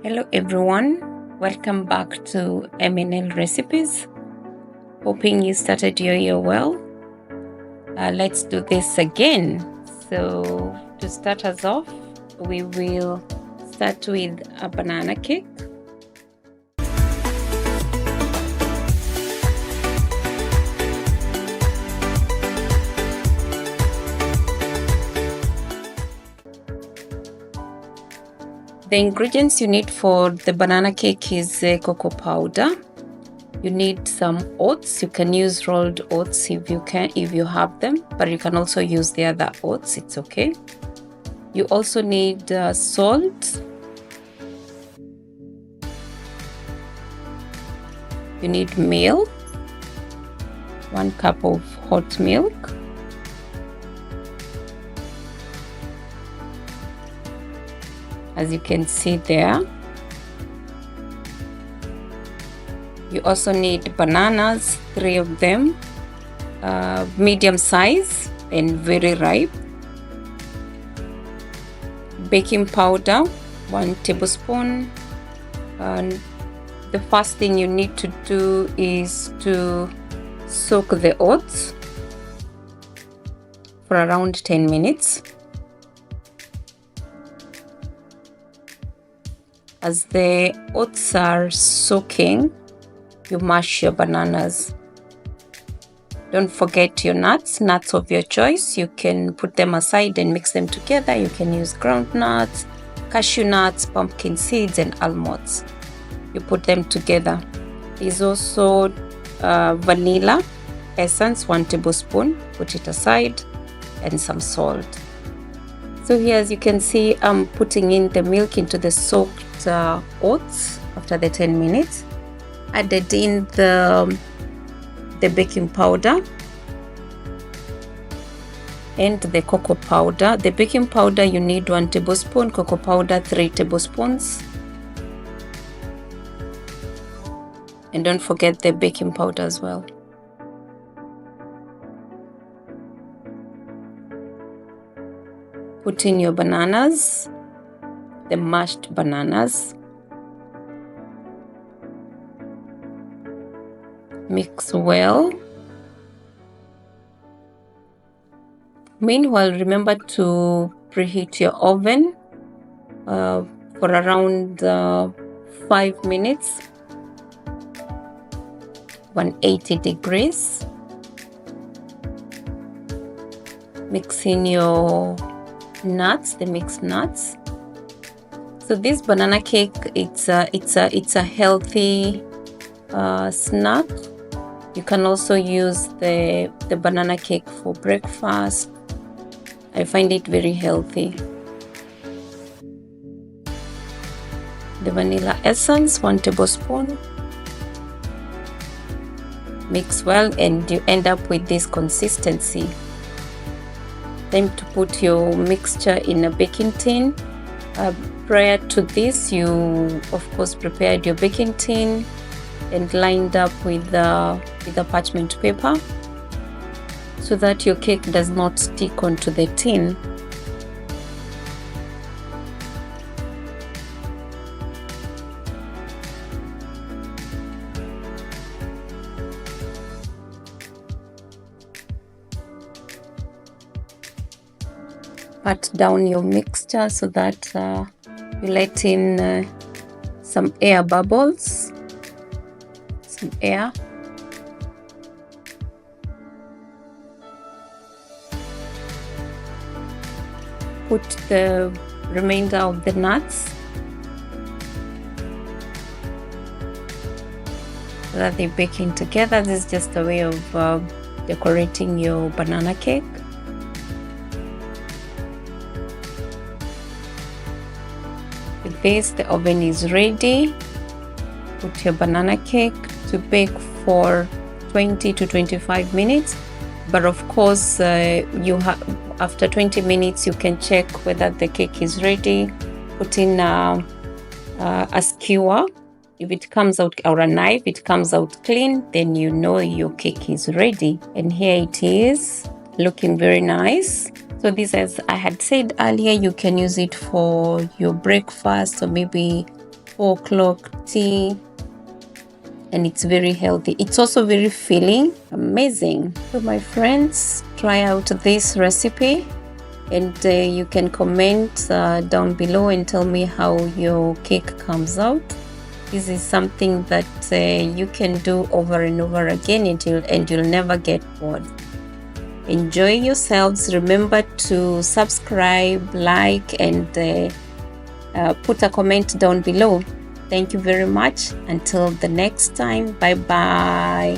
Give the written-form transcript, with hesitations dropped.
Hello everyone, welcome back to MNL Recipes. Hoping you started your year well. Let's do this again. So to start us off, we will start with a banana cake. The ingredients you need for the banana cake is cocoa powder. You need some oats. You can use rolled oats if you have them, but you can also use the other oats. It's okay. You also need salt. You need milk, 1 cup of hot milk. As you can see there. You also need bananas, 3 of them, medium size and very ripe. Baking powder, 1 tablespoon. And the first thing you need to do is to soak the oats for around 10 minutes. As the oats are soaking, you mash your bananas. Don't forget your nuts of your choice. You can put them aside and mix them together. You can use ground nuts, cashew nuts, pumpkin seeds, and almonds. You put them together. There's also vanilla essence, 1 tablespoon. Put it aside, and some salt. So here, as you can see, I'm putting in the milk into the soaked oats after the 10 minutes. Added in the baking powder and the cocoa powder. The baking powder, you need 1 tablespoon, cocoa powder 3 tablespoons. And don't forget the baking powder as well. Put in your bananas, the mashed bananas. Mix well. Meanwhile, remember to preheat your oven for around 5 minutes, 180 degrees. Mix in your nuts, the mixed nuts. So this banana cake, it's a healthy snack. You can also use the banana cake for breakfast. I find it very healthy. The vanilla essence, 1 tablespoon. Mix well and you end up with this consistency. Time to put your mixture in a baking tin. Prior to this, you of course prepared your baking tin and lined up with the parchment paper so that your cake does not stick onto the tin. Pat down your mixture so that you let in some air bubbles. Air. Put the remainder of the nuts so that they're baking together. This is just a way of decorating your banana cake. With this, the oven is ready. Put your banana cake to bake for 20 to 25 minutes. But of course, after 20 minutes, you can check whether the cake is ready. Put in a skewer. If it comes out, or a knife, it comes out clean, then you know your cake is ready. And here it is, looking very nice. So this, as I had said earlier, you can use it for your breakfast or maybe 4 o'clock tea, and it's very healthy. It's also very filling. Amazing. So my friends, try out this recipe, and you can comment down below and tell me how your cake comes out. This is something that you can do over and over again, and you'll never get bored. Enjoy yourselves. Remember to subscribe, like, and put a comment down below. Thank you very much. Until the next time, bye bye.